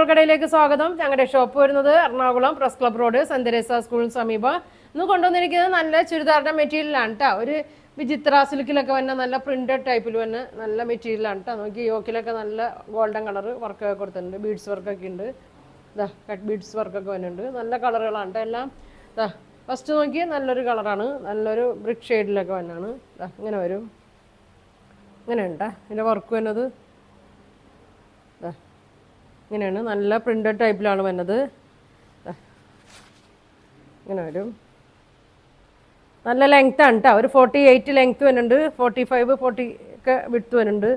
തുണികൾക്കടയിലേക്ക് സ്വാഗതം. ഞങ്ങളുടെ ഷോപ്പ് വരുന്നത് Ernakulam press club road Saint Teresa സ്കൂളിന് സമീപം. ഇന്ന് കൊണ്ടുവന്നിരിക്കുന്നത് നല്ല ചുരിദാറിന്റെ മെറ്റീരിയലാണ് കേട്ടോ. ഒരു വിചിത്ര സിൽക്കിലൊക്കെ വന്ന നല്ല പ്രിന്റഡ് ടൈപ്പിൽ വന്ന നല്ല മെറ്റീരിയലാണ് കേട്ടോ. നോക്കി യോക്കിലൊക്കെ നല്ല ഗോൾഡൻ കളർ വർക്കൊക്കെ കൊടുത്തിട്ടുണ്ട്. ബീഡ്സ് വർക്കൊക്കെ ഉണ്ട്. ഇതാ കട്ട് ബീഡ്സ് വർക്കൊക്കെ വരുന്നുണ്ട്. നല്ല കളറുകളാണ് കേട്ടോ എല്ലാം. ഇതാ ഫസ്റ്റ് നോക്കി നല്ലൊരു കളറാണ്. നല്ലൊരു ബ്രിക്ക് ഷെയ്ഡിലൊക്കെ വന്നാണ്. ഇതാ ഇങ്ങനെ വരും. ഇങ്ങനെ ഉണ്ടാ ഇതിൻ്റെ വർക്ക് വരുന്നത്. ഇങ്ങനെയാണ് നല്ല പ്രിന്റഡ് ടൈപ്പിലാണ് വരുന്നത്. ഇങ്ങനെ വരും. നല്ല ലെങ്ത്താണ് കേട്ടോ. ഒരു 48 ലെങ്ത്ത് വരുന്നുണ്ട്. 45 40 ഒക്കെ വിട്ത്ത് വരുന്നുണ്ട്.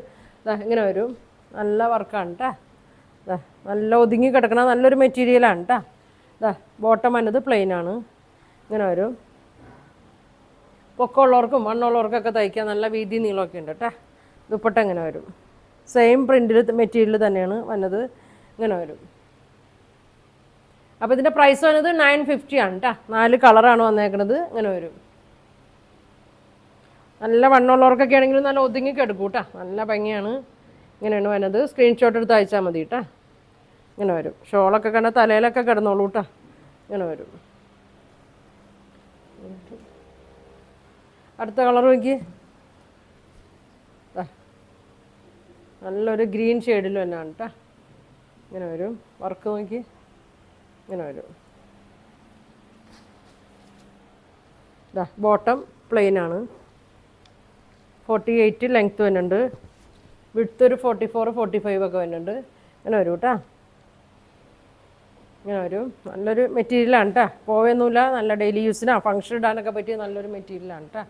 ഇങ്ങനെ വരും. നല്ല വർക്കാണ് കേട്ടോ. നല്ല ഒതുങ്ങി കിടക്കണ നല്ലൊരു മെറ്റീരിയലാണ് കേട്ടോ. ബോട്ടം വന്നത് പ്ലെയിനാണ്. ഇങ്ങനെ വരും. പൊക്കമുള്ളവർക്കും മണ്ണുള്ളവർക്കൊക്കെ തയ്ക്കാൻ നല്ല വീതി നീളമൊക്കെ ഉണ്ട് കേട്ടോ. ദുപ്പട്ട ഇങ്ങനെ വരും. സെയിം പ്രിൻ്റിൽ മെറ്റീരിയൽ തന്നെയാണ് വന്നത്. ഇങ്ങനെ വരും. അപ്പോൾ ഇതിൻ്റെ പ്രൈസ് വന്നത് 950 ആണ് കേട്ടോ. 4 കളറാണ് വന്നേക്കുന്നത്. ഇങ്ങനെ വരും. നല്ല വണ്ണമുള്ളവർക്കൊക്കെ ആണെങ്കിലും നല്ല ഒതുങ്ങിക്ക് എടുക്കും കേട്ടോ. നല്ല ഭംഗിയാണ്. ഇങ്ങനെയാണ് വരുന്നത്. സ്ക്രീൻഷോട്ട് എടുത്ത് അയച്ചാൽ മതി കേട്ടോ. ഇങ്ങനെ വരും. ഷോളൊക്കെ കണ്ട തലയിലൊക്കെ കിടന്നോളൂ കേട്ടോ. ഇങ്ങനെ വരും. അടുത്ത കളർ നോക്കി. നല്ലൊരു ഗ്രീൻ ഷെയ്ഡിൽ തന്നെയാണ് കേട്ടോ. ഇങ്ങനെ വരും. വർക്ക് നോക്കി. ഇങ്ങനെ വരും. ബോട്ടം പ്ലെയിനാണ്. 48 ലെങ്ത്ത് വരുന്നുണ്ട്. വിഡ്ത്ത് ഒരു 44 45 ഒക്കെ വരുന്നുണ്ട്. ഇങ്ങനെ വരും കേട്ടോ. ഇങ്ങനെ വരും. നല്ലൊരു മെറ്റീരിയലാണ് കേട്ടോ. പോയൊന്നുമില്ല. നല്ല ഡെയിലി യൂസിനാ ഫങ്ഷൻ ഇടാനൊക്കെ പറ്റിയ നല്ലൊരു മെറ്റീരിയലാണ് കേട്ടോ.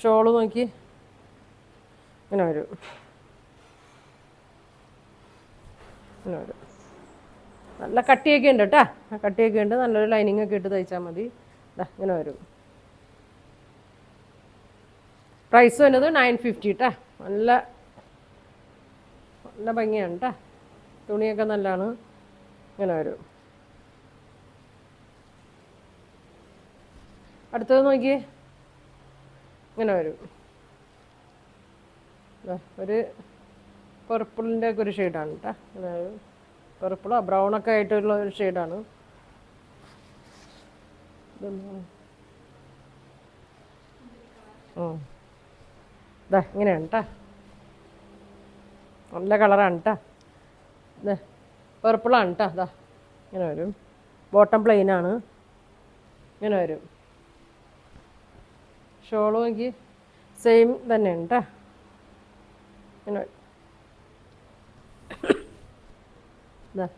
ഷോള് നോക്കി. ഇങ്ങനെ വരും. ഇങ്ങനെ വരും. നല്ല കട്ടിയൊക്കെ ഉണ്ട് കേട്ടോ. കട്ടിയൊക്കെ ഉണ്ട്. നല്ലൊരു ലൈനിങ് ഒക്കെ ഇട്ട് തയ്ച്ചാൽ മതി. ഇങ്ങനെ വരും. പ്രൈസ് വരുന്നത് 950 കേട്ടോ. നല്ല നല്ല ഭംഗിയാണ് കേട്ടോ. തുണിയൊക്കെ നല്ലതാണ്. ഇങ്ങനെ വരും. അടുത്തത് നോക്കിയേ. ഇങ്ങനെ വരും. ഒരു പർപ്പിളിൻ്റെ ഒക്കെ ഒരു ഷെയ്ഡാണ് കേട്ടോ. ഇങ്ങനെ ഒരു പർപ്പിളോ ബ്രൗണൊക്കെ ആയിട്ടുള്ള ഒരു ഷെയ്ഡാണ്. ഇങ്ങനെയാണ് കേട്ടോ. നല്ല കളറാണ് കേട്ടോ. പർപ്പിളാണ് കേട്ടോ. ഇങ്ങനെ വരും. ബോട്ടം പ്ലെയിനാണ്. ഇങ്ങനെ വരും. ഷോള് നോക്കി സെയിം തന്നെയാണ് കേട്ടോ. ഇങ്ങനെ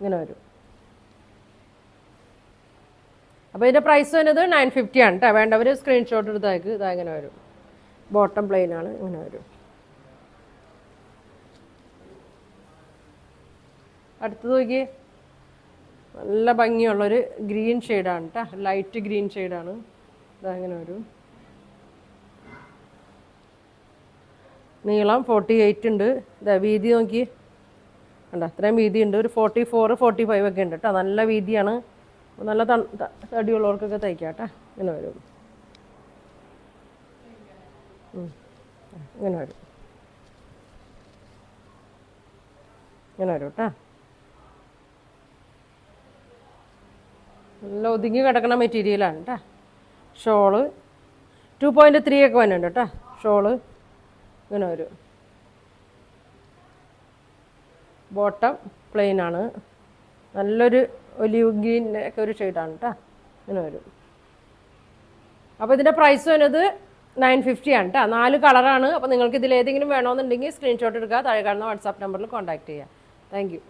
ഇങ്ങനെ വരും. അപ്പോൾ ഇതിൻ്റെ പ്രൈസ് വരുന്നത് 950 ആണ് കേട്ടോ. വേണ്ടവർ സ്ക്രീൻഷോട്ട് എടുത്തേക്ക്. ഇതാ ഇങ്ങനെ വരും. ബോട്ടം പ്ലെയിനാണ്. ഇങ്ങനെ വരും. അടുത്തത് നോക്കി. നല്ല ഭംഗിയുള്ളൊരു ഗ്രീൻ ഷെയ്ഡാണ് കേട്ടോ. ലൈറ്റ് ഗ്രീൻ ഷെയ്ഡാണ്. ഇതാ ഇങ്ങനെ വരും. നീളം 48 ഉണ്ട്. ഇതാ വീതി നോക്കി. കണ്ട അത്രയും വീതി ഉണ്ട്. ഒരു 44 45 ഒക്കെ ഉണ്ട് കേട്ടോ. നല്ല വീതിയാണ്. നല്ല തടിയുള്ളവർക്കൊക്കെ തയ്ക്കാം കേട്ടോ. ഇങ്ങനെ വരും. ഇങ്ങനെ വരും. ഇങ്ങനെ വരും കേട്ടോ. നല്ല ഒതുങ്ങി കിടക്കണ മെറ്റീരിയലാണ് കേട്ടോ. ഷോള് 2.3 ഒക്കെ വരുന്നുണ്ട് കേട്ടോ. ഷോള് ഇങ്ങനെ വരും. ബോട്ടം പ്ലെയിനാണ്. നല്ലൊരു ഒലിവ് ഗ്രീൻ ഒക്കെ ഒരു ഷെയ്ഡാണ് കേട്ടോ. ഇങ്ങനെ വരും. അപ്പോൾ ഇതിൻ്റെ പ്രൈസ് വരുന്നത് 950 ആണ് കേട്ടോ. 4 കളറാണ്. അപ്പോൾ നിങ്ങൾക്ക് ഇതിലേതെങ്കിലും വേണമെന്നുണ്ടെങ്കിൽ സ്ക്രീൻഷോട്ട് എടുക്കുക. താഴെ കാണുന്ന വാട്സാപ്പ് നമ്പറിൽ കോൺടാക്ട് ചെയ്യുക. Thank you.